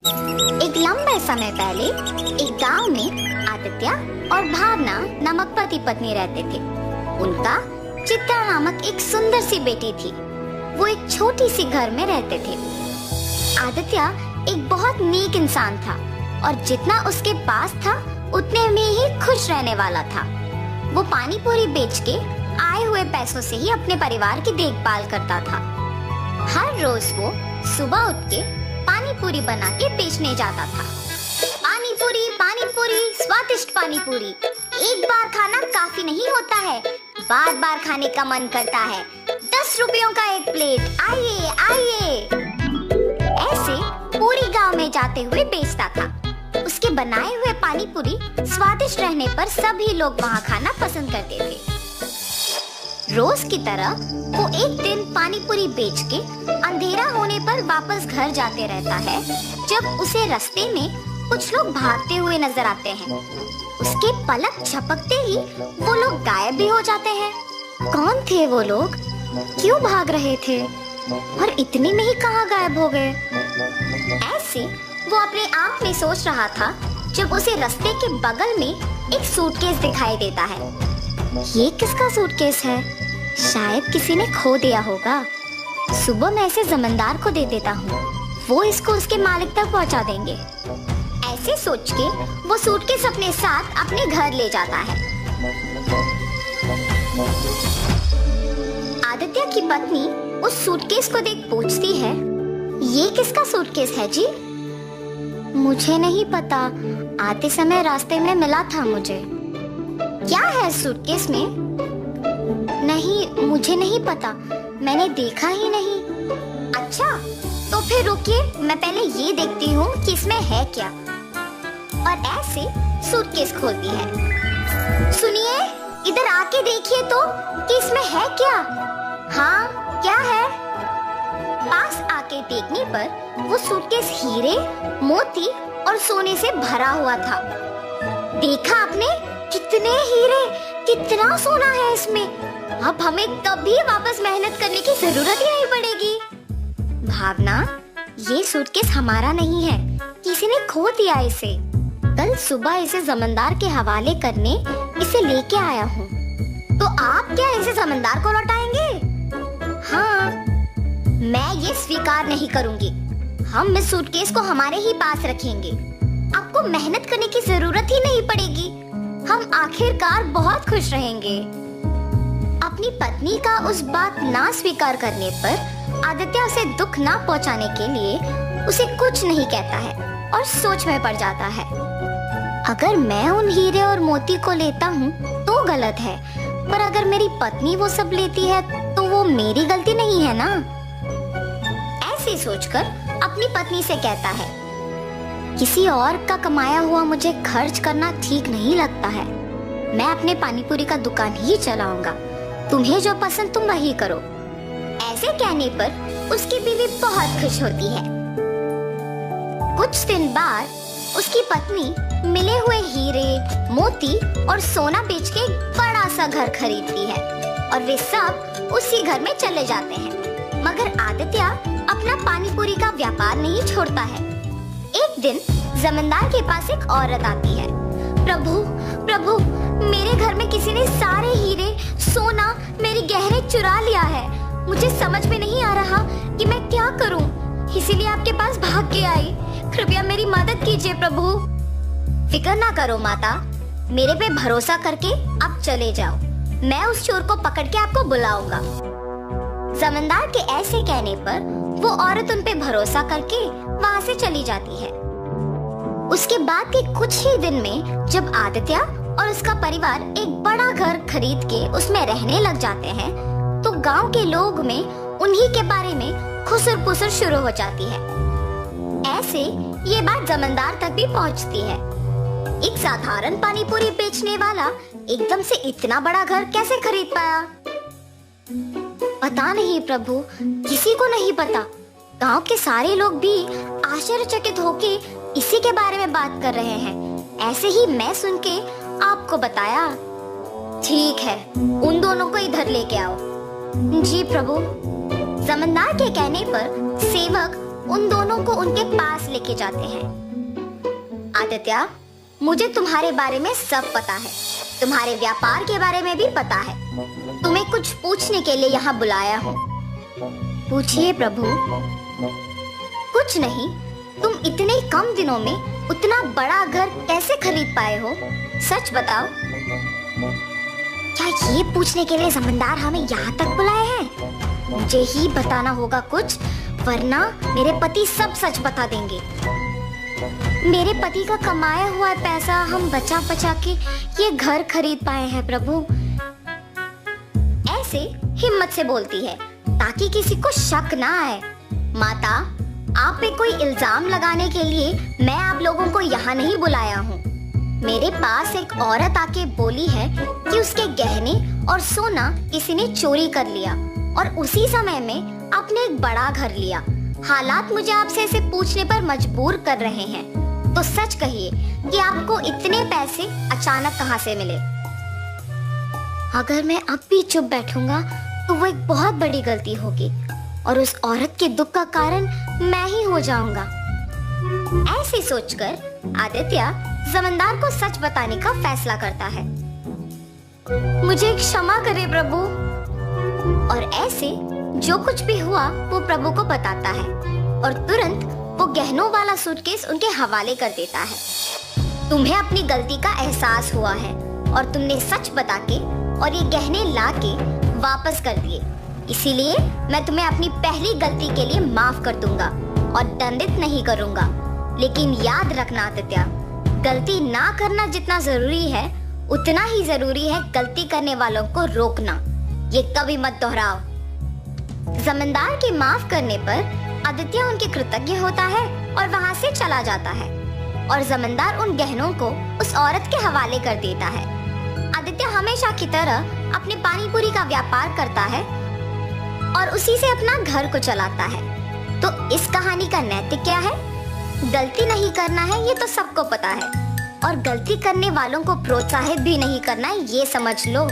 एक लंबे समय पहले एक गांव में आदित्य और भावना नामक पति पत्नी रहते थे। उनका चित्रा नामक एक सुंदर सी बेटी थी। वो एक छोटी सी घर में रहते थे। आदित्य एक बहुत नेक इंसान था और जितना उसके पास था उतने में ही खुश रहने वाला था। वो पानी पूरी बेच के आए हुए पैसों से ही अपने परिवार की देखभाल करता था। हर रोज वो सुबह उठ के पानी पूरी बना के बेचने जाता था। पानी पूरी, स्वादिष्ट पानी पूरी। एक बार खाना काफी नहीं होता है, बार बार खाने का मन करता है। 10 रुपयों का एक प्लेट, आइए आइए। ऐसे पूरी गांव में जाते हुए बेचता था। उसके बनाए हुए पानी पूरी स्वादिष्ट रहने पर सभी लोग वहाँ खाना पसंद करते थे। रोज की तरह वो एक दिन पानी पूरी बेच के अंधेरा होने पर वापस घर जाते रहता है, जब उसे रास्ते में कुछ लोग भागते हुए नजर आते हैं। उसके पलक झपकते ही वो लोग गायब भी हो जाते हैं। कौन थे वो लोग? क्यों भाग रहे थे? और इतने में ही कहाँ गायब हो गए? ऐसे वो अपने आप में सोच रहा था जब उसे रास्ते के बगल में एक सूटकेस दिखाई देता है। ये किसका सूटकेस है? शायद किसी ने खो दिया होगा। सुबह मैं इसे जमींदार को दे देता हूँ, वो इसको उसके मालिक तक पहुँचा देंगे। ऐसे सोच के वो सूटकेस अपने साथ अपने घर ले जाता है। आदित्य की पत्नी उस सूटकेस को देख पूछती है, ये किसका सूटकेस है जी? मुझे नहीं पता, आते समय रास्ते में मिला था मुझे। क्या है सूटकेस में? नहीं, मुझे नहीं पता, मैंने देखा ही नहीं। अच्छा, तो फिर रुकिए, मैं पहले ये देखती हूँ कि इसमें है क्या। और ऐसे सूटकेस खोलती है। सुनिए, इधर आके देखिए तो कि इसमें है क्या। हाँ, क्या है? पास आके देखने पर वो सूटकेस हीरे, मोती और सोने से भरा हुआ था। देखा आपने? कितने हीरे, कितना सोना है इसमें। अब हमें कभी वापस मेहनत करने की जरूरत ही नहीं पड़ेगी। भावना, ये सूटकेस हमारा नहीं है, किसी ने खो दिया इसे। कल सुबह इसे जमींदार के हवाले करने इसे लेके आया हूँ। तो आप क्या इसे जमींदार को लौटाएंगे? हाँ, मैं ये स्वीकार नहीं करूँगी। हम इस सूटकेस को हमारे ही पास रखेंगे। आपको मेहनत करने की जरूरत ही नहीं पड़ेगी। हम आखिरकार बहुत खुश रहेंगे। अपनी पत्नी का उस बात ना स्वीकार करने पर आदित्य उसे दुख ना पहुंचाने के लिए उसे कुछ नहीं कहता है और सोच में पड़ जाता है। अगर मैं उन हीरे और मोती को लेता हूँ तो गलत है, पर अगर मेरी पत्नी वो सब लेती है तो वो मेरी गलती नहीं है ना। ऐसे सोचकर अपनी पत्नी से कहता है, किसी और का कमाया हुआ मुझे खर्च करना ठीक नहीं लगता है। मैं अपने पानीपुरी का दुकान ही चलाऊंगा। तुम्हें जो पसंद तुम वही करो। ऐसे कहने पर उसकी बीवी बहुत खुश होती है। कुछ दिन बाद उसकी पत्नी मिले हुए हीरे, मोती और सोना बेच के एक बड़ा सा घर खरीदती है और वे सब उसी घर में चले जाते हैं। मगर आदित्य अपना पानीपुरी का व्यापार नहीं छोड़ता है। एक दिन जमींदार के पास एक औरत आती है। प्रभु, प्रभु, मेरे घर में किसी ने सारे हीरे, सोना, मेरे गहने चुरा लिया है। मुझे समझ में नहीं आ रहा कि मैं क्या करूं, इसीलिए आपके पास भाग के आई। कृपया मेरी मदद कीजिए प्रभु। फिक्र ना करो माता, मेरे पे भरोसा करके आप चले जाओ। मैं उस चोर को पकड़ के आपको बुलाऊंगा। जमींदार के ऐसे कहने पर वो औरत उन पे भरोसा करके वहाँ से चली जाती है। उसके बाद के कुछ ही दिन में जब आदित्य और उसका परिवार एक बड़ा घर खरीद के उसमें रहने लग जाते हैं, तो गांव के लोग में उन्हीं के बारे में खुसर पुसर शुरू हो जाती है। ऐसे ये बात जमींदार तक भी पहुंचती है। एक साधारण पानीपुरी बेचने वाला एकदम से इतना बड़ा घर कैसे खरीद पाया? पता नहीं प्रभु, किसी को नहीं पता। गांव के सारे लोग भी आश्चर्यचकित होके इसी के बारे में बात कर रहे हैं। ऐसे ही मैं सुन के आपको बताया। ठीक है, उन दोनों को इधर लेके आओ। जी प्रभु। जमींदार के कहने पर सेवक उन दोनों को उनके पास लेके जाते हैं। आदित्य, मुझे तुम्हारे बारे में सब पता है, तुम्हारे व्यापार के बारे में भी पता है। तुम्हें कुछ पूछने के लिए यहाँ बुलाया हूँ। पूछिए प्रभु। कुछ नहीं, तुम इतने कम दिनों में उतना बड़ा घर कैसे खरीद पाए हो? सच बताओ। क्या ये पूछने के लिए जमींदार हमें यहाँ तक बुलाए हैं? मुझे ही बताना होगा कुछ, वरना मेरे पति सब सच बता देंगे। मेरे पति का कमाया हुआ पैसा हम बचा बचा के ये घर खरीद पाए हैं प्रभु। ऐसे हिम्मत से बोलती है ताकि किसी को शक ना आए। माता, आप पे कोई इल्जाम लगाने के लिए मैं आप लोगों को यहाँ नहीं बुलाया हूँ। मेरे पास एक औरत आके बोली है कि उसके गहने और सोना किसी ने चोरी कर लिया और उसी समय में आपने एक बड़ा घर लिया। हालात मुझे आपसे इसे पूछने पर मजबूर कर रहे हैं, तो सच कहिए कि आपको इतने पैसे अचानक कहाँ से मिले? अगर मैं अब भी चुप बैठूंगा तो वो एक बहुत बड़ी गलती होगी और उस औरत के दुख का कारण मैं ही हो जाऊंगा। ऐसे सोचकर आदित्य जमींदार को सच बताने का फैसला करता है। मुझे क्षमा करे प्रभु। और ऐसे जो कुछ भी हुआ वो प्रभु को बताता है और तुरंत वो गहनों वाला सूटकेस उनके हवाले कर देता है। तुम्हें अपनी गलती का एहसास हुआ है और तुमने सच बता के और ये गहने ला के वापस कर दिए, इसीलिए मैं तुम्हें अपनी पहली गलती के लिए माफ कर दूंगा और दंडित नहीं करूंगा। लेकिन याद रखना आदित्य, गलती ना करना जितना जरूरी है उतना ही जरूरी है गलती करने वालों को रोकना। ये कभी मत दोहराओ। जमींदार के माफ करने पर आदित्य उनके कृतज्ञ होता है और वहां से चला जाता है और जमींदार उन गहनों को उस औरत के हवाले कर देता है। आदित्य हमेशा की तरह अपने पानी पूरी का व्यापार करता है और उसी से अपना घर को चलाता है। तो इस कहानी का नैतिक क्या है? गलती नहीं करना है ये तो सबको पता है और गलती करने वालों को प्रोत्साहित भी नहीं करना है, ये समझ लो।